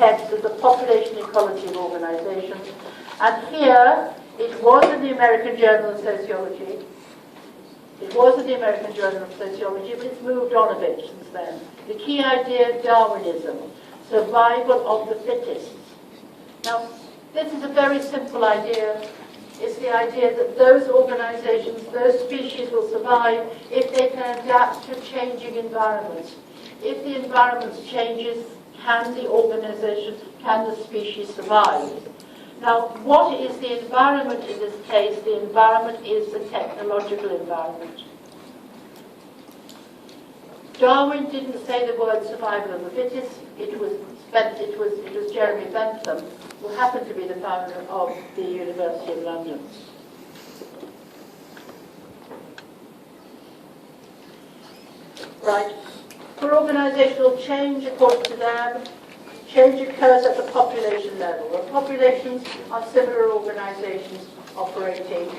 text is the population ecology of organizations. And here, it was in the American Journal of Sociology. It was in the American Journal of Sociology, but it's moved on a bit since then. The key idea of Darwinism, survival of the fittest. Now, this is a very simple idea. It's the idea that those organizations, those species will survive if they can adapt to changing environments. If the environment changes, can the organization, can the species survive? Now, what is the environment in this case? The environment is the technological environment. Darwin didn't say the word survival of the fittest. It was Jeremy Bentham, who happened to be the founder of the University of London. Right. For organisational change, according to them, change occurs at the population level. The populations are similar organisations operating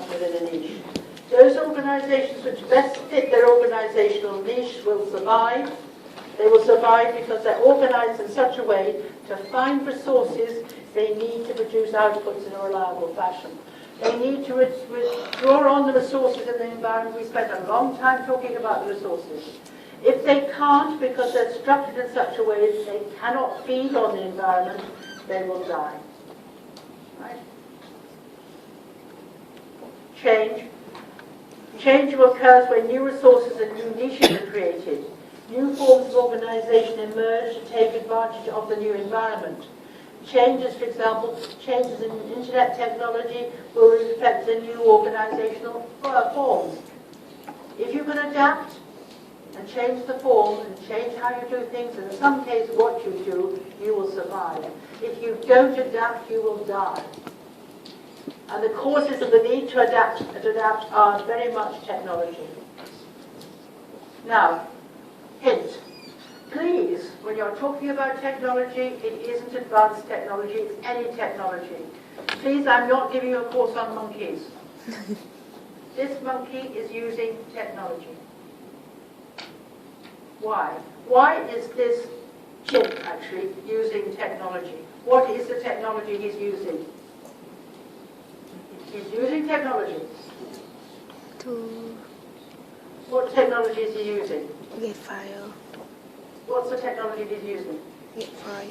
within a niche. Those organisations which best fit their organisational niche will survive. They will survive because they're organised in such a way to find resources they need to produce outputs in a reliable fashion. They need to draw on the resources in the environment. We spent a long time talking about the resources. If they can't, because they're structured in such a way that they cannot feed on the environment, they will die. Right? Change. Change occurs when new resources and new niches are created. New forms of organisation emerge to take advantage of the new environment. Changes, for example, changes in internet technology will reflect the new organisational forms. If you can adapt and change the form and change how you do things, and in some cases what you do, you will survive. If you don't adapt, you will die. And the causes of the need to adapt are very much technology. Now, hint. Please, when you're talking about technology, it isn't advanced technology, it's any technology. Please, I'm not giving you a course on monkeys. This monkey is using technology. Why? Why is this chimp actually using technology? What is the technology he's using? He's using technology. What technology is he using? Get fire. What's the technology he's using? Get fire.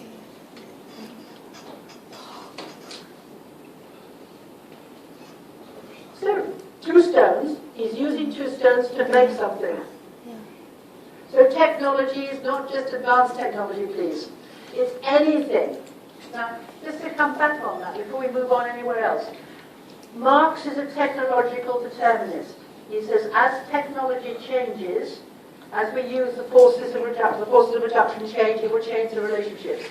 So, 2 stones. He's using 2 stones to make something. So technology is not just advanced technology, please. It's anything. Now, just to come back on that before we move on anywhere else. Marx is a technological determinist. He says as technology changes, as we use the forces of reduction change, it will change the relationships.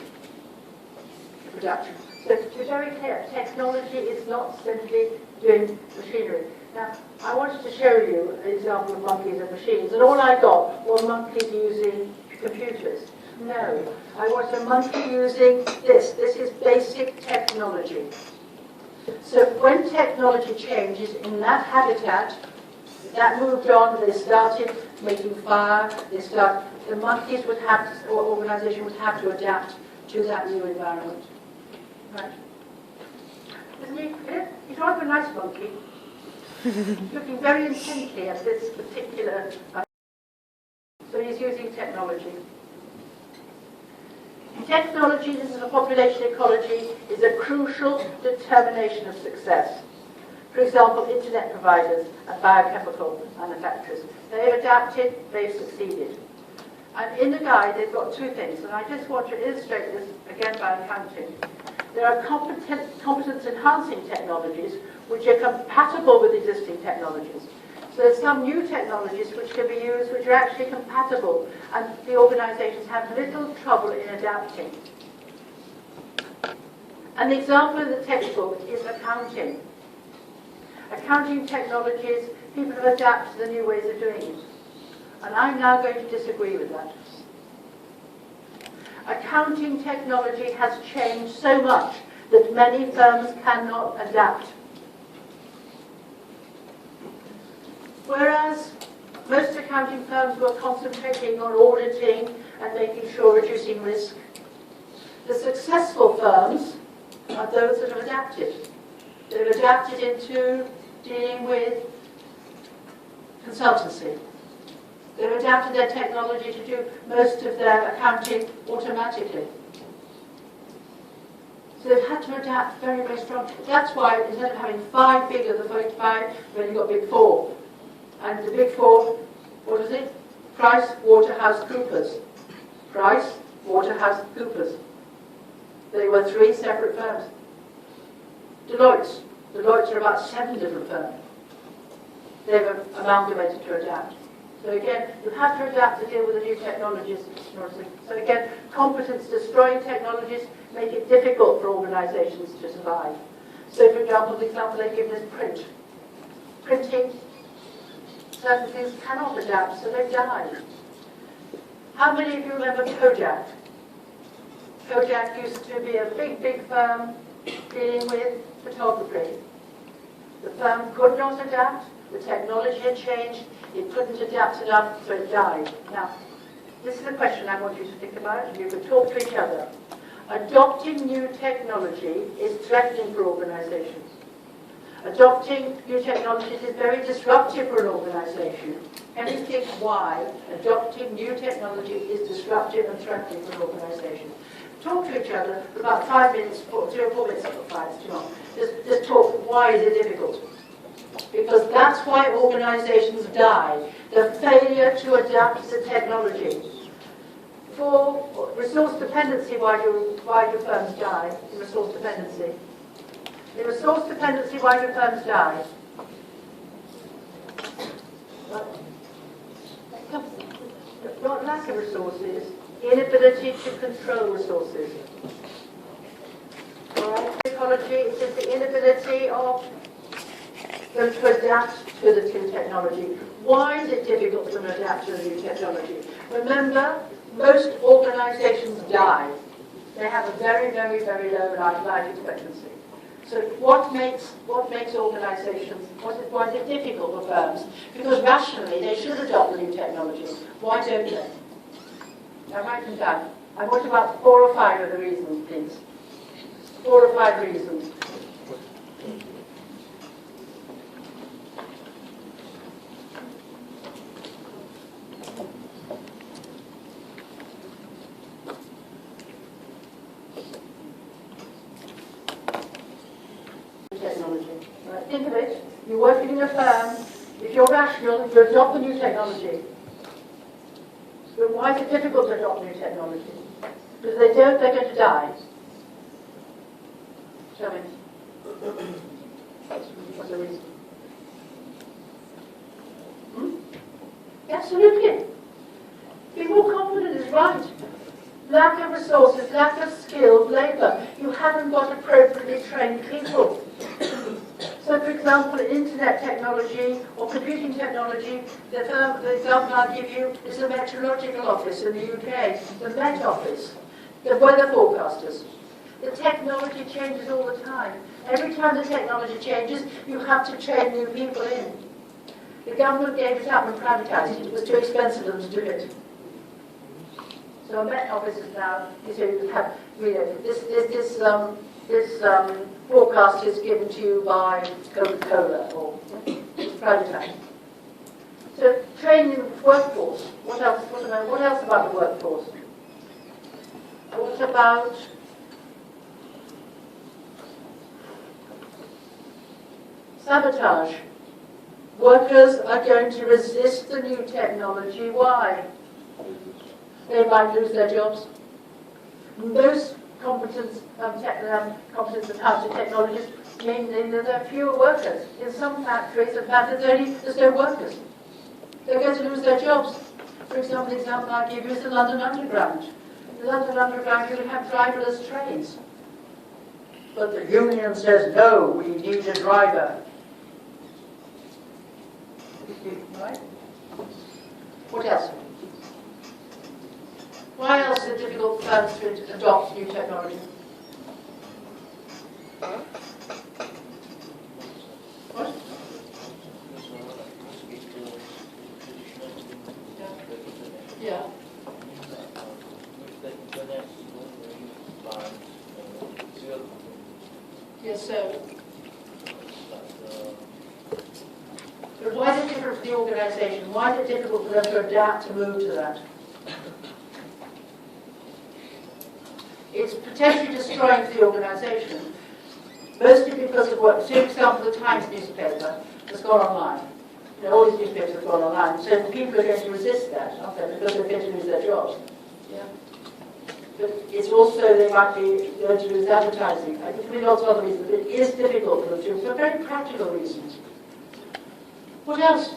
Production. So to be very clear, technology is not simply doing machinery. Now, I wanted to show you an example of monkeys and machines, and all I got were monkeys using computers. No, I want a monkey using this. This is basic technology. So when technology changes in that habitat, that moved on, they started making fire, the monkeys would have to, or organization would have to adapt to that new environment. Right? Isn't he? He's rather a nice monkey. Looking very intently at this particular. So he's using technology. Technology, this is a population ecology, is a crucial determination of success. For example, internet providers and biochemical manufacturers. They've adapted, they've succeeded. And in the guide, they've got 2 things, and I just want to illustrate this again by accounting. There are competence-enhancing technologies which are compatible with existing technologies. So there's some new technologies which can be used which are actually compatible, and the organizations have little trouble in adapting. An example in the textbook is accounting. Accounting technologies, people have adapted to the new ways of doing it. And I'm now going to disagree with that. Accounting technology has changed so much that many firms cannot adapt. Whereas most accounting firms were concentrating on auditing and making sure reducing risk, The successful firms are those that have adapted. They've adapted into dealing with consultancy. They've adapted their technology to do most of their accounting automatically. So they've had to adapt very, very strongly. That's why instead of having 5 big of the 45, we've only got big 4. And the big 4, what is it? Price, Waterhouse, Coopers. Price, Waterhouse, Coopers. They were 3 separate firms. Deloitte's are about 7 different firms. They've amalgamated to adapt. So again, you have to adapt to deal with the new technologies. So again, competence-destroying technologies make it difficult for organisations to survive. So for example, the example they've given is print. Printing, certain things cannot adapt, so they've died. How many of you remember Kodak? Kodak used to be a big, big firm dealing with photography. The firm could not adapt, the technology had changed, it couldn't adapt enough, so it died. Now, this is a question I want you to think about, and you can talk to each other. Adopting new technology is threatening for organizations. Adopting new technologies is very disruptive for an organization. Can you think why adopting new technology is disruptive and threatening for an organization? Talk to each other for about 5 minutes, 3 or 4 minutes, 5, it's too long. Just talk, why is it difficult? Because that's why organizations die. The failure to adapt to technology. For resource dependency, why do firms die in resource dependency? In resource dependency, why do firms die? Not lack of resources, inability to control resources. All right, ecology is just the inability of them to adapt to the new technology. Why is it difficult for them to adapt to the new technology? Remember, most organizations die. They have a very, very, very low life expectancy. So what makes organizations, why is it difficult for firms? Because rationally they should adopt the new technology. Why don't they? Now write them down. I want about 4 or 5 of the reasons, please. 4 or 5 reasons. Technology. Right, think of it. You're working in a firm. If you're rational, you adopt the new technology. But why is it difficult to adopt new technology? Because if they don't, they're going to die. Tell me. What's the reason? Absolutely. Be more confident is right. Lack of resources, lack of skilled labour. You haven't got appropriately trained people. So, for example, internet technology or computing technology, the example I'll give you is the Meteorological Office in the UK, the Met Office, the weather forecasters. The technology changes all the time. Every time the technology changes, you have to train new people in. The government gave it up and privatised it. It was too expensive for them to do it. So a Met Office is now, you have, this forecast is given to you by Coca-Cola or it's privatised. So training the workforce. What else about the workforce? What about sabotage? Workers are going to resist the new technology. Why? They might lose their jobs. Most competence accounting technologies mean that there are fewer workers. In some factories, in fact, there's no workers. They're going to lose their jobs. For example, the example I give you is the London Underground. The London Underground, you have driverless trains. But the union says, no, we need a driver. Right? What else? Why else is it difficult for firms to adopt new technology? What? Yeah. Yes, sir. But why is it different for the organisation? Why is it difficult for them to adapt to move to that? It's potentially destroying the organisation, mostly because of what, for example, the Times newspaper has gone online. You know, all these newspapers have gone online, so people are going to resist that, aren't they, because they're going to lose their jobs. Yeah. But it's also, they might be going to lose advertising. I think there are lots of other reasons, but it is difficult for them to, for very practical reasons. What else?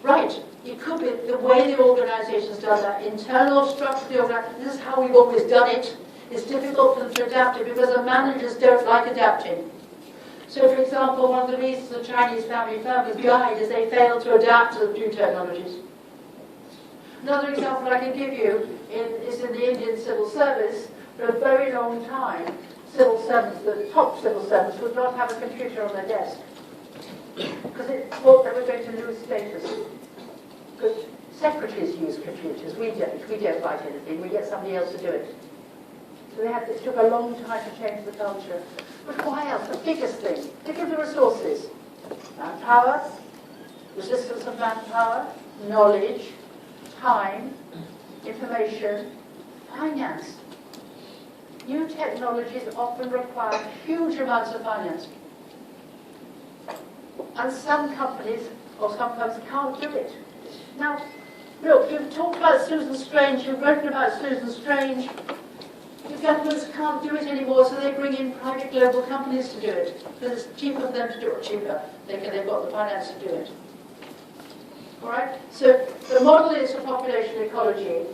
Right. It could be the way the organisation's done that, internal structure of the organisation. This is how we've always done it. It's difficult for them to adapt it because the managers don't like adapting. So, for example, one of the reasons the Chinese family firm has died is they failed to adapt to the new technologies. Another example I can give you is in the Indian civil service. For a very long time, civil servants, the top civil servants, would not have a computer on their desk because it thought they were going to lose status. Because secretaries use computers, we don't. We don't write anything, we get somebody else to do it. So it took a long time to change the culture. But why else? The biggest thing, think of the resources. Manpower, resistance of manpower, knowledge, time, information, finance. New technologies often require huge amounts of finance. And some companies or some firms can't do it. Now, look, you've talked about Susan Strange, you've written about Susan Strange. The governments can't do it anymore, so they bring in private global companies to do it. Because it's cheaper for them to do it, cheaper. They've got the finance to do it. All right? So the model is for population ecology.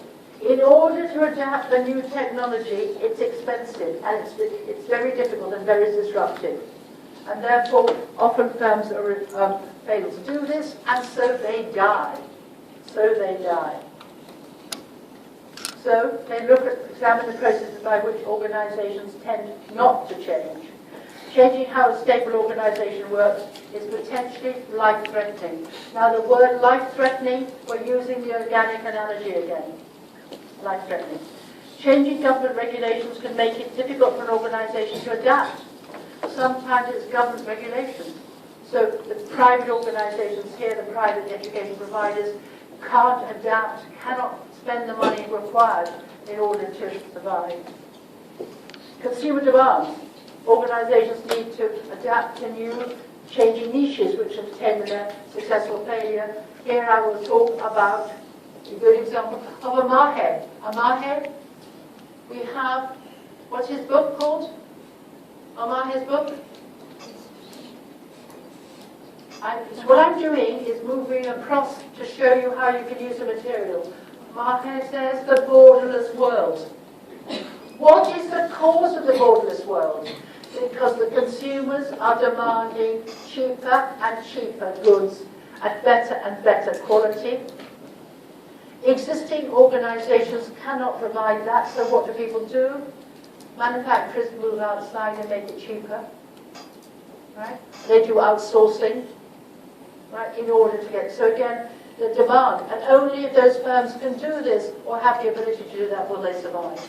In order to adapt the new technology, it's expensive, and it's very difficult and very disruptive. And therefore, often firms are able to do this, and so they die. So they die. So they examine the processes by which organisations tend not to change. Changing how a stable organisation works is potentially life-threatening. Now the word life-threatening, we're using the organic analogy again. Life-threatening. Changing government regulations can make it difficult for an organisation to adapt. Sometimes it's government regulation. So the private organisations here, the private education providers, can't adapt, cannot spend the money required in order to survive. Consumer demands. Organisations need to adapt to new, changing niches which have tended a successful failure. Here I will talk about a good example of a Maher. A Maher, we have, what's his book called? Maher's book? What I'm doing is moving across to show you how you can use the material. Maher says the borderless world. What is the cause of the borderless world? Because the consumers are demanding cheaper and cheaper goods at better and better quality. Existing organisations cannot provide that, so what do people do? Manufacturers move outside and make it cheaper. Right? They do outsourcing, right, in order to get. So again, the demand, and only if those firms can do this or have the ability to do that will they survive.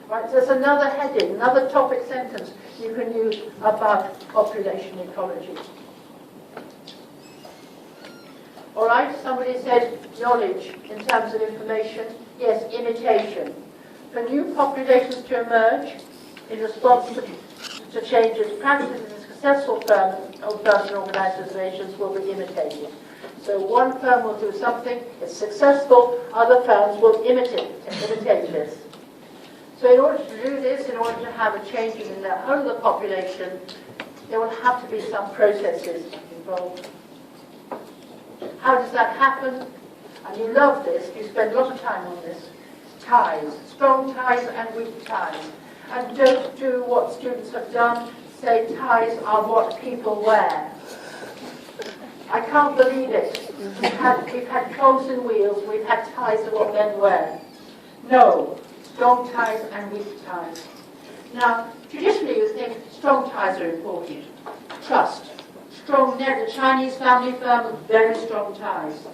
Right, so there's another heading, another topic sentence you can use about population ecology. All right, somebody said knowledge in terms of information. Yes, imitation. For new populations to emerge in response to changes, practices in successful firms and organisations will be imitated. So one firm will do something, it's successful, other firms will imitate this. So in order to do this, in order to have a change in the whole of the population, there will have to be some processes involved. How does that happen? And you love this, you spend a lot of time on this. Ties, strong ties and weak ties. And don't do what students have done, say ties are what people wear. I can't believe it. We've had cogs and wheels, we've had ties of what men wear. No, strong ties and weak ties. Now, traditionally you think strong ties are important. Trust. Strong, the Chinese family firm with very strong ties.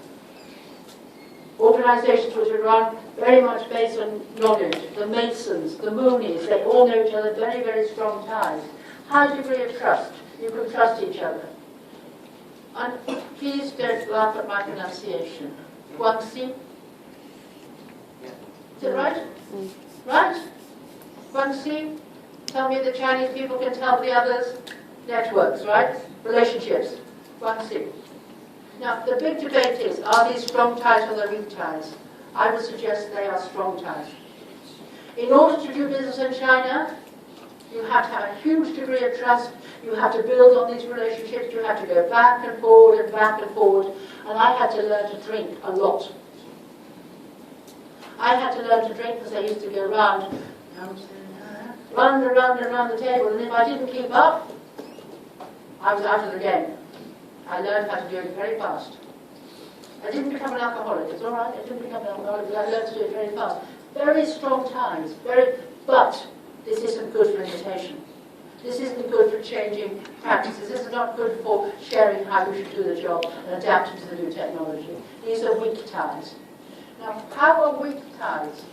organizations which are run very much based on knowledge, the Masons, the Moonies, they all know each other, very, very strong ties. High degree of trust. You can trust each other. And please don't laugh at my pronunciation. Guangxi? Is it right? Right? Guangxi? Tell me the Chinese people can tell the others. Networks, right? Relationships. Guangxi. Now, the big debate is, are these strong ties or weak ties? I would suggest they are strong ties. In order to do business in China, you have to have a huge degree of trust. You have to build on these relationships. You have to go back and forward and back and forward. And I had to learn to drink a lot. I had to learn to drink because I used to go round and around the table. And if I didn't keep up, I was out of the game. I learned how to do it very fast. I didn't become an alcoholic. It's all right. I didn't become an alcoholic, but I learned to do it very fast. Very strong ties. But this isn't good for imitation. This isn't good for changing practices. This is not good for sharing how we should do the job and adapting to the new technology. These are weak ties. Now, how are weak ties?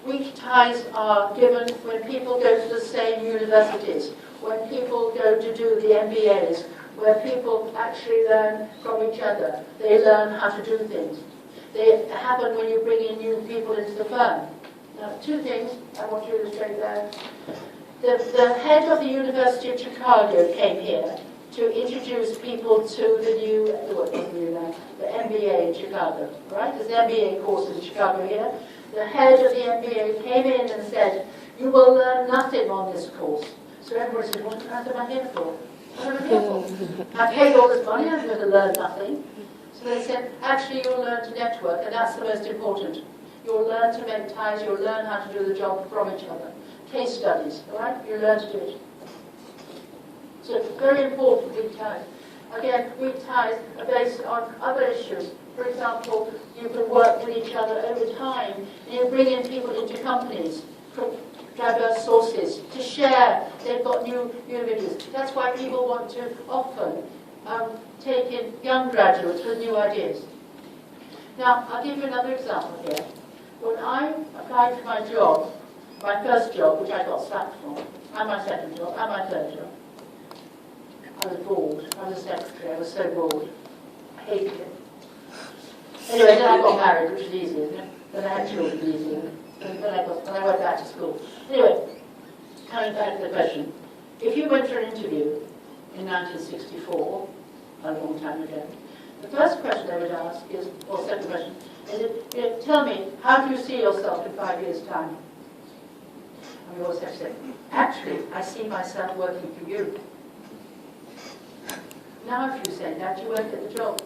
Weak ties are given when people go to the same universities, when people go to do the MBAs, where people actually learn from each other. They learn how to do things. They happen when you bring in new people into the firm. Now, two things I want to illustrate there. The head of the University of Chicago came here to introduce people to the MBA in Chicago, right? There's an MBA course in Chicago here. The head of the MBA came in and said, you will learn nothing on this course. So everybody said, what on earth am I here for? What am I here for? I paid all this money, I'm going to learn nothing. So they said, actually you'll learn to network, and that's the most important. You'll learn to make ties, you'll learn how to do the job from each other. Case studies, all right? You learn to do it. So very important, weak ties. Again, weak ties are based on other issues. For example, you can work with each other over time, and you bring in people into companies from diverse sources to share. They've got new images. That's why people want to often take in young graduates with new ideas. Now, I'll give you another example here. When I applied for my job, my first job, which I got sacked from, and my second job, and my third job, I was bored. I was a secretary. I was so bored. I hated it. Anyway, then I got married, which was easy, isn't it? Then I had children, easy. And then I went back to school. Anyway, coming back to the question. If you went for an interview in 1964, a long time ago, the first question they would ask is, or second question, is tell me, how do you see yourself in 5 years' time? And we always have to say, actually, I see myself working for you. Now if you say that, you won't get the job.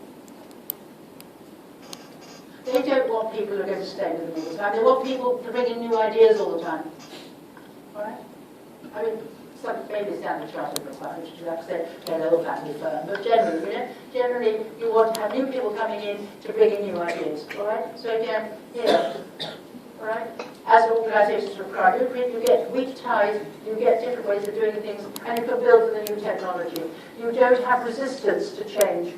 They don't want people who are going to stay with them all the time. They want people to bring in new ideas all the time. All right? I mean, some maybe Standard Chartered requirements to do that because they're an old family firm. But generally, you want to have new people coming in to bring in new ideas. All right? So again, here, all right? As organizations require, you get weak ties, you get different ways of doing things, and you can build with the new technology. You don't have resistance to change.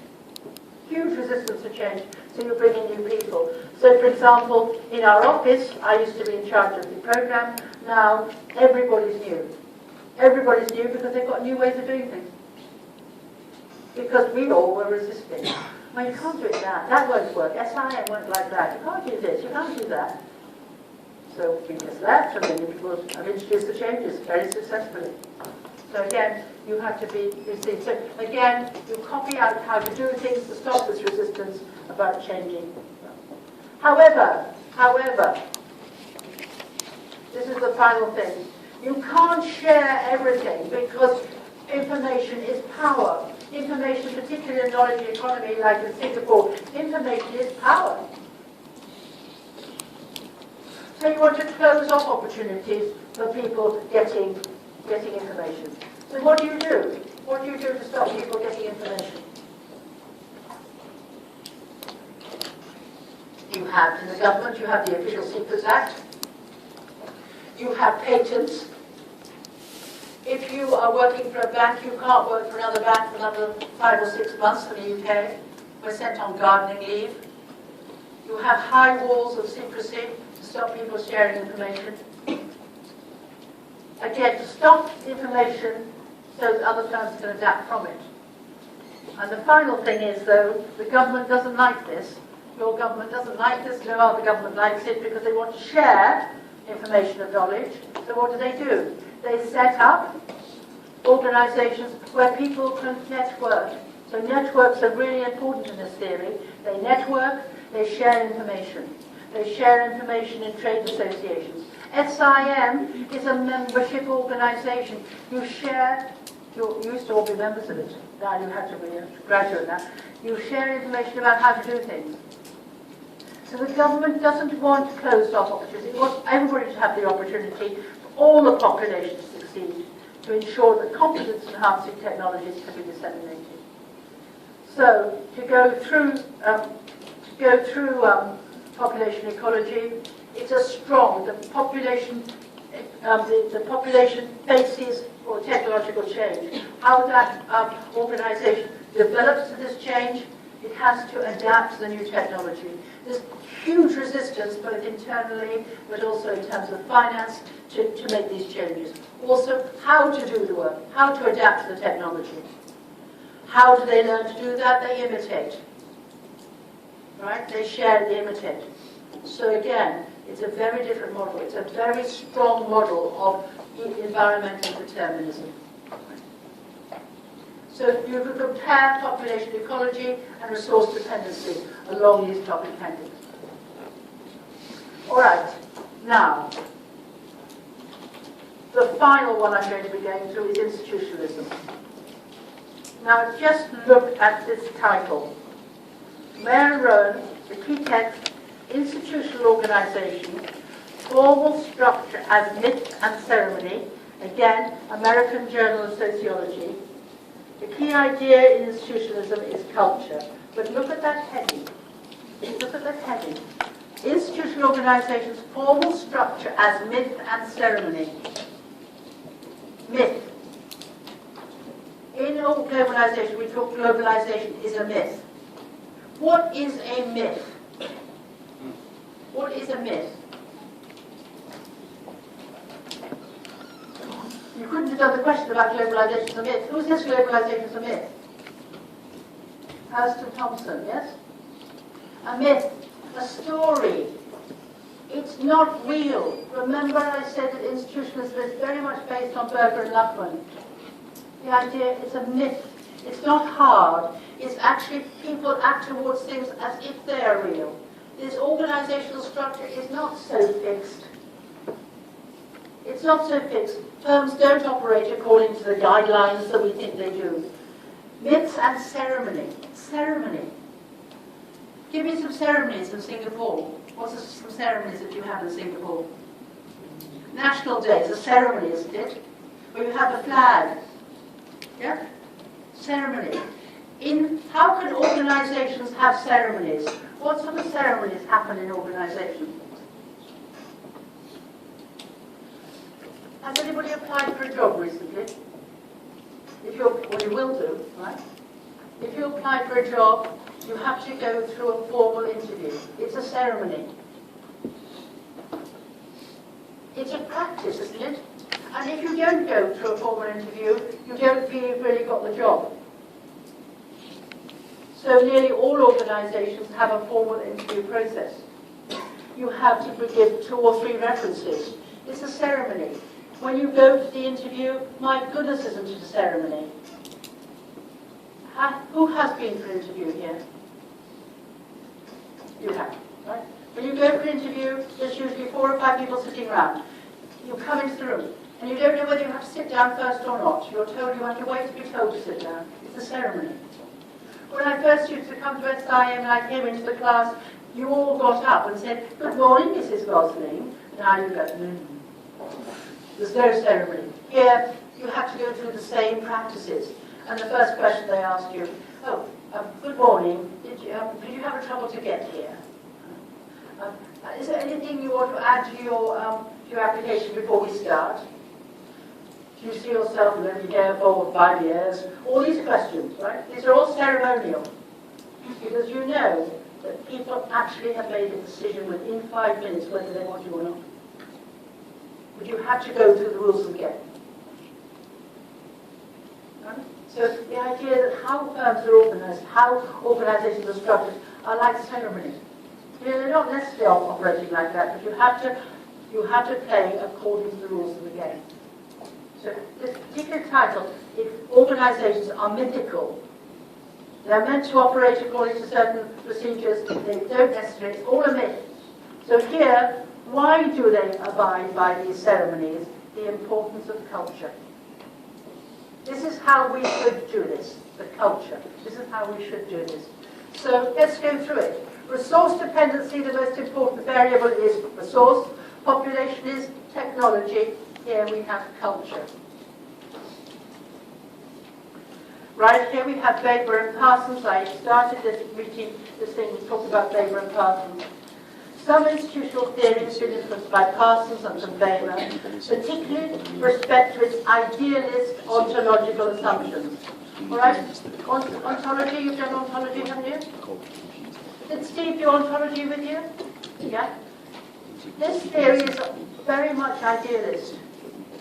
Huge resistance to change, so you bring in new people. So, for example, in our office, I used to be in charge of the program. Now, everybody's new. Everybody's new because they've got new ways of doing things. Because we all were resisting. Well, you can't do it that won't work. SIM won't like that. You can't do this, you can't do that. So we just left, and then people have introduced the changes very successfully. So again, you have to be resisting. So again, you copy out how to do things to stop this resistance about changing. However, this is the final thing. You can't share everything because information is power. Information, particularly in the knowledge economy like in Singapore, information is power. So you want to close off opportunities for people getting information. So what do you do? What do you do to stop people getting information? You have, in the government, you have the Official Secrets Act. You have patents. If you are working for a bank, you can't work for another bank for another 5 or 6 months in the UK. We're sent on gardening leave. You You have high walls of secrecy to stop people sharing information. Again, to stop information so that other firms can adapt from it. And the final thing is, though, the government doesn't like this. Your government doesn't like this, no other government likes it, because they want to share information and knowledge. So what do? They set up organizations where people can network. So networks are really important in this theory. They network, they share information. They share information in trade associations. SIM is a membership organization. You share, you used to all be members of it. Now you have to be a graduate now. You share information about how to do things. So the government doesn't want closed-off opportunities. It wants everybody to have the opportunity for all the population to succeed, to ensure that competence-enhancing technologies can be disseminated. So to go through population ecology, it's a strong. The population faces technological change. How that organisation develops to this change, it has to adapt to the new technology. There's huge resistance, both internally, but also in terms of finance, to make these changes. Also, how to do the work, how to adapt to the technology. How do they learn to do that? They imitate. Right? They share, they imitate. So again, it's a very different model. It's a very strong model of environmental determinism. So you could compare population ecology and resource dependency along these topic pendings. All right, now, the final one I'm going to be going through is institutionalism. Now, just look at this title. Mayer and Rowan, the key text, institutional organization, formal structure as myth and ceremony, again, American Journal of Sociology. The key idea in institutionalism is culture. But look at that heading. Look at that heading. Institutional organizations, formal structure as myth and ceremony. Myth. In all globalization, we talk globalization is a myth. What is a myth? What is a myth? You couldn't have done the question about globalization as a myth. Who says globalization is a myth? Huston Thompson, yes? A myth, a story. It's not real. Remember I said that institutionalism is very much based on Berger and Luckman. The idea is a myth. It's not hard. It's actually people act towards things as if they are real. This organizational structure is not so fixed. It's not so fixed. Firms don't operate according to the guidelines that we think they do. Myths and ceremony. Ceremony. Give me some ceremonies in Singapore. What's some ceremonies that you have in Singapore? National Day is a ceremony, isn't it? Where you have a flag. Yeah? Ceremony. How can organizations have ceremonies? What sort of ceremonies happen in organizations? Has anybody applied for a job recently? Well, you will do, right? If you apply for a job, you have to go through a formal interview. It's a ceremony. It's a practice, isn't it? And if you don't go through a formal interview, you don't feel you've really got the job. So nearly all organizations have a formal interview process. You have to give 2 or 3 references. It's a ceremony. When you go to the interview, my goodness, isn't it a ceremony? Who has been for an interview here? You have, right? When you go for an interview, there's usually 4 or 5 people sitting around. You come into the room, and you don't know whether you have to sit down first or not. You're told you have to wait to be told to sit down. It's a ceremony. When I first used to come to SIM and I came into the class, you all got up and said, "Good morning, Mrs. Gosling." Now you go, There's no ceremony. Here, you have to go through the same practices. And the first question they ask you, good morning, did you have trouble to get here? Is there anything you want to add to your application before we start? Do you see yourself living here for 5 years? All these questions, right? These are all ceremonial. Because you know that people actually have made a decision within 5 minutes whether they want you or not. But you have to go through the rules of the game. Right? So the idea that how firms are organised, how organisations are structured, are like ceremonies. You know, they're not necessarily operating like that, but you have to play according to the rules of the game. So this particular title, if organisations are mythical, they're meant to operate according to certain procedures, they don't necessarily, it's all a myth. So here, why do they abide by these ceremonies? The importance of culture. This is how we should do this, the culture. This is how we should do this. So let's go through it. Resource dependency, the most important variable is resource. Population is technology. Here we have culture. Right here we have Weber and Parsons. I started this meeting, this thing, we talked about Weber and Parsons. Some institutional theory has been influenced by Parsons and from Weber, particularly with respect to its idealist ontological assumptions. All right? Ontology, you've done ontology, haven't you? Did Steve do ontology with you? Yeah? This theory is very much idealist.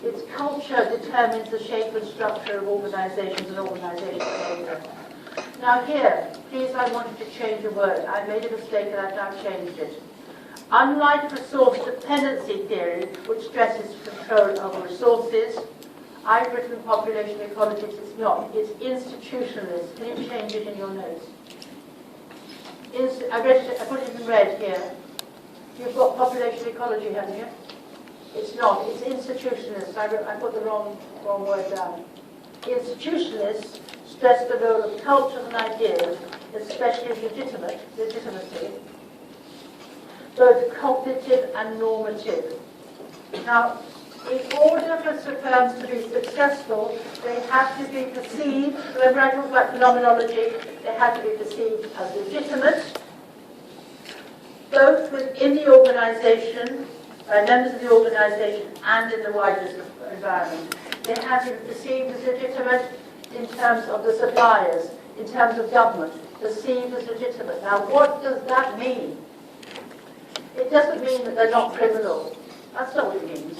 Its culture determines the shape and structure of organizations and organizational behavior. Now here, please, I wanted to change a word. I made a mistake and I've now changed it. Unlike resource dependency theory, which stresses control over resources, I've written population ecologies. It's not. It's institutionalist. Can you change it in your notes? I put it in red here. You've got population ecology, haven't you? It's not. It's institutionalist. I put the wrong word down. Institutionalists stress the role of cultures and ideas, especially legitimacy, both cognitive and normative. Now, in order for firms to be successful, they have to be perceived, remember I talked about phenomenology, they have to be perceived as legitimate, both within the organisation, by members of the organisation, and in the wider environment. They have to be perceived as legitimate in terms of the suppliers, in terms of government, perceived as legitimate. Now, what does that mean? It doesn't mean that they're not criminal. That's not what it means.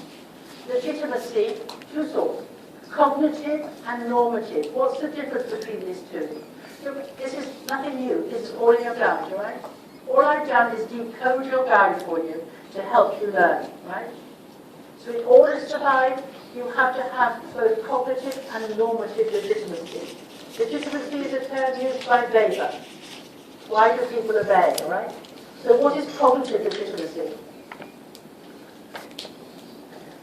Legitimacy, two sorts, cognitive and normative. What's the difference between these two? This is nothing new. This is all in your guide, all right? All I've done is decode your guide for you to help you learn, right? So in order to survive, you have to have both cognitive and normative legitimacy. Legitimacy is a term used by Weber. Why do people obey, all right? So what is cognitive legitimacy?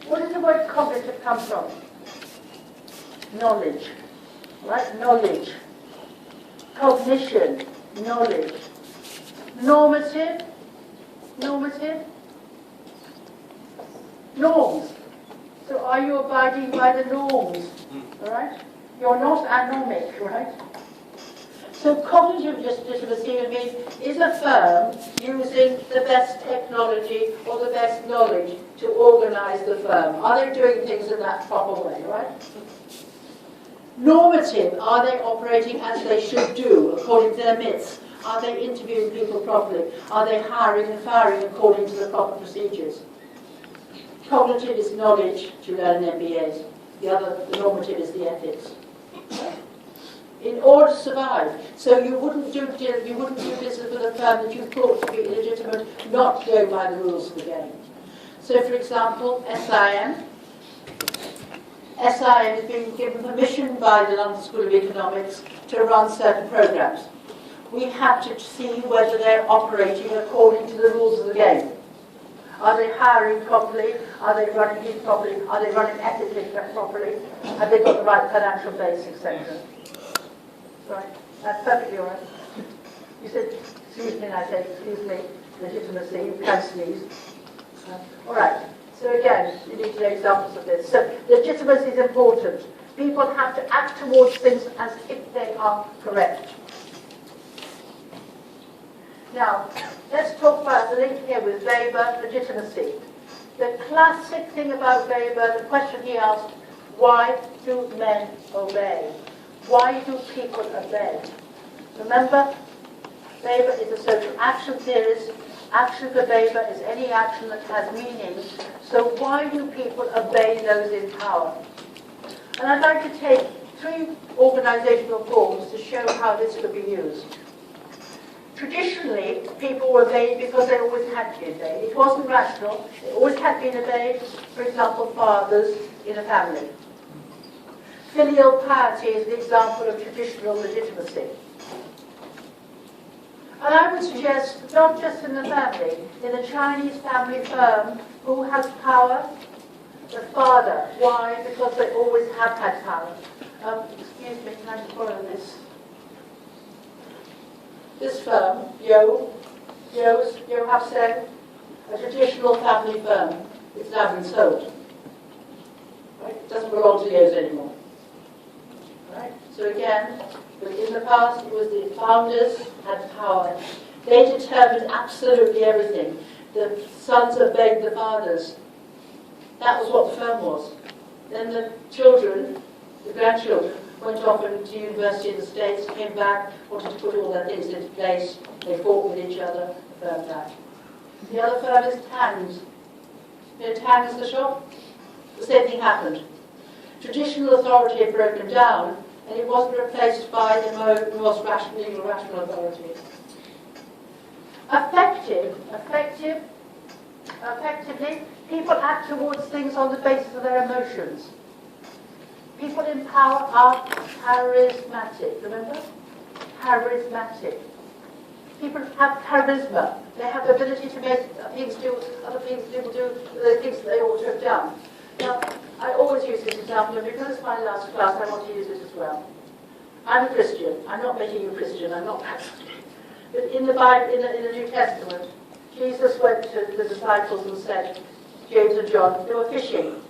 Where does the word cognitive come from? Knowledge, right? Knowledge. Cognition, knowledge. Normative, normative. Norms. So are you abiding by the norms, all right? You're not anomic, right? So cognitive legitimacy, I mean, is a firm using the best technology or the best knowledge to organize the firm? Are they doing things in that proper way, right? Normative, are they operating as they should do, according to their myths? Are they interviewing people properly? Are they hiring and firing according to the proper procedures? Cognitive is knowledge to learn MBAs. The normative is the ethics. In order to survive. So you wouldn't do business with a firm that you thought to be illegitimate, not going by the rules of the game. So for example, SIM has been given permission by the London School of Economics to run certain programs. We have to see whether they're operating according to the rules of the game. Are they hiring properly? Are they running it properly? Are they running ethically properly? Have they got the right financial base, etc.? Right, that's perfectly all right. You said, excuse me, and I said, excuse me, legitimacy, you can sneeze. All right, so again, you need to know examples of this. So legitimacy is important. People have to act towards things as if they are correct. Now, let's talk about the link here with Weber, legitimacy. The classic thing about Weber, the question he asked, why do men obey? Why do people obey? Remember, Weber is a social action theorist. Action for Weber is any action that has meaning. So why do people obey those in power? And I'd like to take 3 organizational forms to show how this could be used. Traditionally, people were obeyed because they always had to be obeyed. It wasn't rational. They always had been obeyed. For example, fathers in a family. Filial piety is an example of traditional legitimacy. And I would suggest, not just in the family, in the Chinese family firm, who has power? The father. Why? Because they always have had power. Excuse me, can I borrow this? This firm, Yo Hap-Seng, a traditional family firm, it's now been sold. Right? It doesn't belong to the Yos anymore. Right? So again, in the past, it was the founders had power. They determined absolutely everything. The sons obeyed the fathers. That was what the firm was. Then the children, the grandchildren, went off to university in the States, came back, wanted to put all their things into place. They fought with each other, the firm died. The other firm is Tang's. You know, Tang's the shop? The same thing happened. Traditional authority had broken down, and it wasn't replaced by the most legal, rational authority. Effectively, people act towards things on the basis of their emotions. People in power are charismatic, remember? Charismatic. People have charisma. They have the ability to make things do, other things people do, the things that they ought to have done. Now, I always use this example, and because it's my last class, I want to use it as well. I'm a Christian. I'm not making you a Christian. I'm not. But in the Bible, in the New Testament, Jesus went to the disciples and said, James and John, they were fishing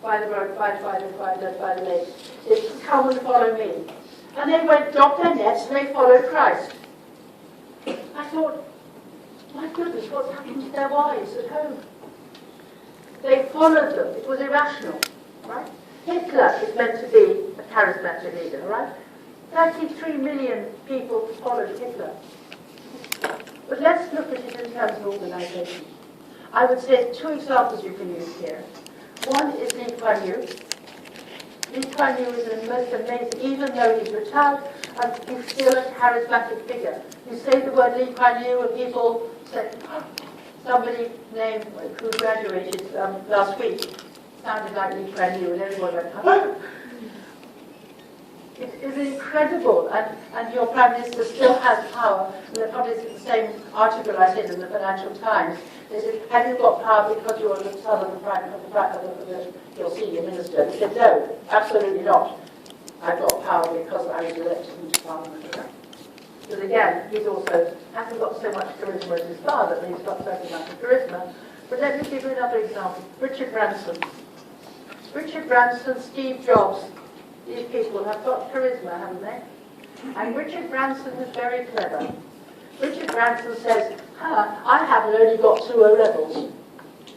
by the road, by the lake. They said, come and follow me. And they went, dropped their nets, and they followed Christ. I thought, my goodness, what's happened to their wives at home? They followed them. It was irrational, right? Hitler is meant to be a charismatic leader, right? 33 million people followed Hitler. But let's look at it in terms of organization. I would say 2 examples you can use here. One is Lee Kuan Yew. Lee Kuan Yew is the most amazing, even though he's retired, and he's still a charismatic figure. You say the word Lee Kuan Yew and people say, oh, somebody named who graduated last week sounded like Lee Kuan Yew, and everyone went, oh. It is incredible, and your Prime Minister still has power. And they published the same article I said in the Financial Times. They said, have you got power because you're the son of your senior minister? He said, no, absolutely not. I've got power because I was elected into Parliament. Because again, he's also hasn't got so much charisma as his father, but he's got certain amount of charisma. But let me give you another example. Richard Branson. Richard Branson, Steve Jobs. These people have got charisma, haven't they? And Richard Branson is very clever. Richard Branson says, I haven't only got 2 O-levels.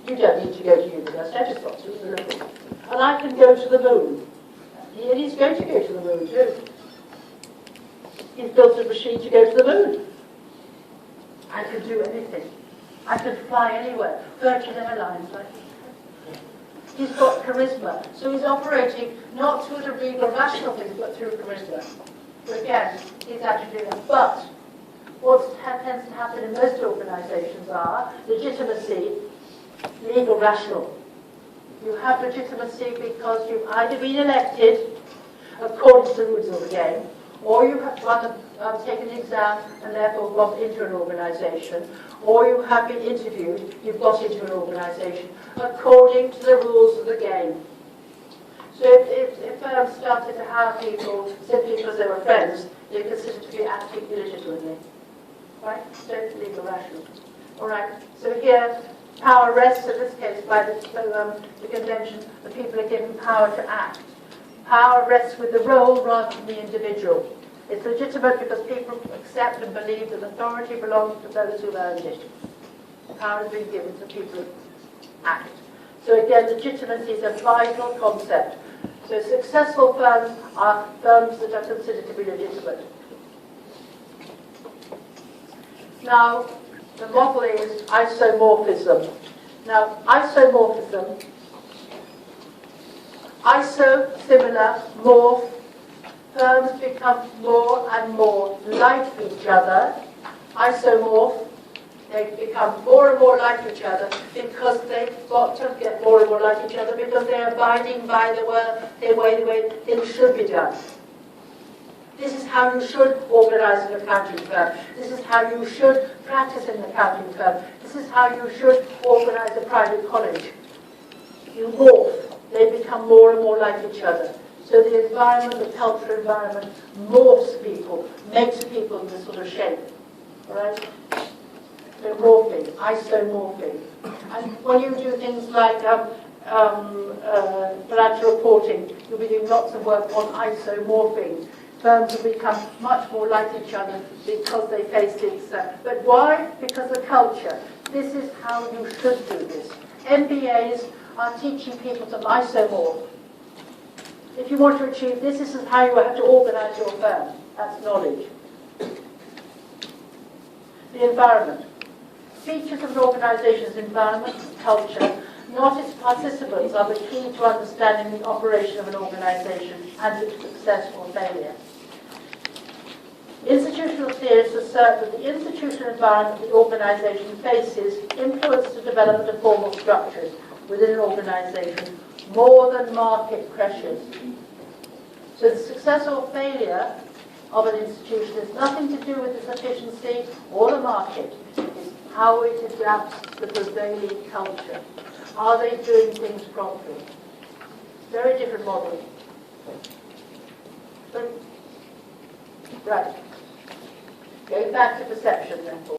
You don't need to go to university, I just got 2 O-levels. And I can go to the moon. And he's going to go to the moon too. He's built a machine to go to the moon. I can do anything. I can fly anywhere. Virgin Airlines, right? He's got charisma. So he's operating not through the legal rational things, but through charisma. So again, he's actually doing that. But what tends to happen in most organizations are legitimacy, legal rational. You have legitimacy because you've either been elected according to the rules of the game, or you have taken an exam and therefore got into an organization, or you have been interviewed, you've got into an organization according to the rules of the game. So if firms started to hire people simply because they were friends, they're considered to be acting illegitimately. Right? So it's legal rational. All right. So here, power rests, in this case, by the convention, the people are given power to act. Power rests with the role rather than the individual. It's legitimate because people accept and believe that authority belongs to those who've earned it. Power has been given to people who act. So again, legitimacy is a vital concept. So successful firms are firms that are considered to be legitimate. Now, the model is isomorphism. Now, isomorphism, iso, similar, morph, firms become more and more like each other. Isomorph, they become more and more like each other because they've got to get more and more like each other because they're abiding by the way things should be done. This is how you should organize an accounting firm. This is how you should practice in an accounting firm. This is how you should organize a private college. You morph. They become more and more like each other. So the environment, the cultural environment, morphs people, makes people in this sort of shape. All right? So morphing, isomorphing. And when you do things like financial reporting, you'll be doing lots of work on isomorphing. Firms will become much more like each other because they face this. But why? Because the culture. This is how you should do this. MBAs are teaching people to isomorph. If you want to achieve this, this is how you have to organize your firm. That's knowledge. The environment. Features of an organization's environment, culture, not its participants, are the key to understanding the operation of an organization and its success or failure. Institutional theorists assert that the institutional environment the organization faces influences the development of formal structures within an organization more than market pressures. So the success or failure of an institution has nothing to do with its efficiency or the market. It's how it adapts to the prevailing culture. Are they doing things properly? Very different model. Right. Going back to perception, therefore.